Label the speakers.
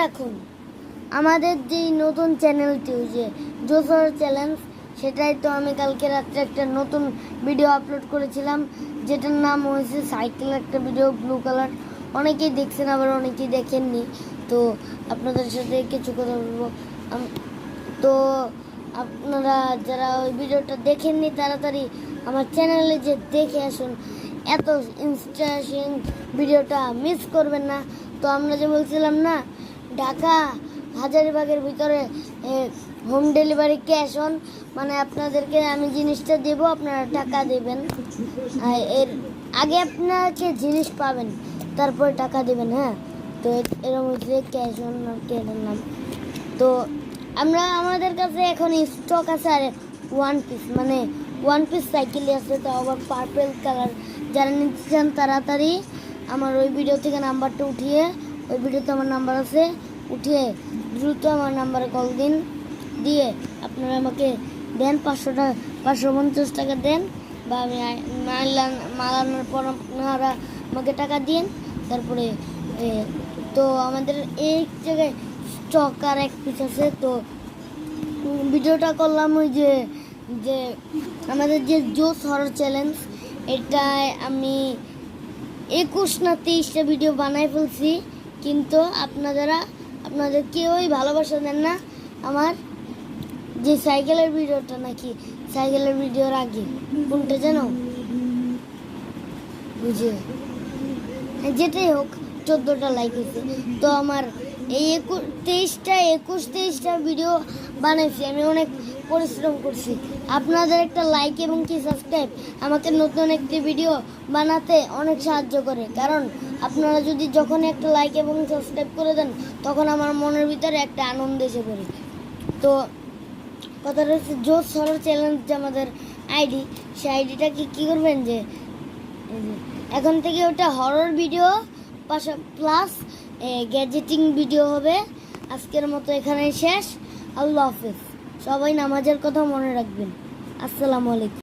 Speaker 1: রাখুন আমাদের যে নতুন চ্যানেলটি যে জোসর চ্যালেঞ্জ, সেটাই তো আমি কালকে রাত্রে একটা নতুন ভিডিও আপলোড করেছিলাম, যেটার নাম হয়েছে সাইকেল, একটা ভিডিও ব্লু কালার। অনেকেই দেখছেন, আবার অনেকেই দেখেননি। তো আপনাদের সাথে কিছু কথা বলবো। তো আপনারা যারা ওই ভিডিওটা দেখেননি, তাড়াতাড়ি আমার চ্যানেলে যে দেখে আসুন, এত ইন্টারেস্টিং ভিডিওটা মিস করবেন না। তো আমরা যে বলছিলাম না, ঢাকা হাজারীবাগের ভিতরে হোম ডেলিভারি ক্যাশ অন, মানে আপনাদেরকে আমি জিনিসটা দেবো, আপনারা টাকা দেবেন। এর আগে আপনাকে জিনিস পাবেন, তারপরে টাকা দেবেন। হ্যাঁ, তো এরকম হচ্ছে ক্যাশ অন এটার নাম। তো আমাদের কাছে এখন স্টক আছে আর ওয়ান পিস সাইকেলই আছে, তো আবার পার্পেল কালার। যারা নিতে চান তাড়াতাড়ি আমার ওই ভিডিও থেকে নাম্বারটা উঠিয়ে, ওই ভিডিওতে আমার নাম্বার আছে, উঠিয়ে দ্রুত আমার নাম্বারে কল দিন। দিয়ে আপনারা আমাকে দেন 550 টাকা দেন, বা আমি মাল আনার পর আপনারা আমাকে টাকা দিন। তারপরে তো আমাদের এই জায়গায় স্টক আর এক পিস আছে। তো ভিডিওটা করলাম ওই যে আমাদের যে জোস হরর চ্যালেঞ্জ, এটায় আমি 21 না 23টা ভিডিও বানাই ফেলছি, কিন্তু আপনাদের কেউই ভালোবাসা দেন না। আমার যে সাইকেলের ভিডিওটা, নাকি সাইকেলের ভিডিওর আগে কোনটা জানো, বুঝে যেটাই হোক 14টা লাইক হয়েছে। তো আমার এই 21-23টা ভিডিও বানাইছি, আমি অনেক পরিশ্রম করছি। আপনাদের একটা লাইক এবং কি সাবস্ক্রাইব আমাকে নতুন একটি ভিডিও বানাতে অনেক সাহায্য করে, কারণ আপনারা যদি যখন একটা লাইক এবং সাবস্ক্রাইব করে দেন, তখন আমার মনের ভিতরে একটা আনন্দ এসে পড়ে। তো কথাটা হচ্ছে জোস হরর চ্যালেঞ্জ যে আমাদের আইডি, সেই আইডিটাকে কী করবেন যে এখন থেকে ওটা হরর ভিডিও প্লাস গ্যাজেটিং ভিডিও হবে। আজকের মতো এখানেই শেষ। আল্লাহ হাফেজ। সবাই নামাজের কথা মনে রাখবেন। আসসালামু আলাইকুম।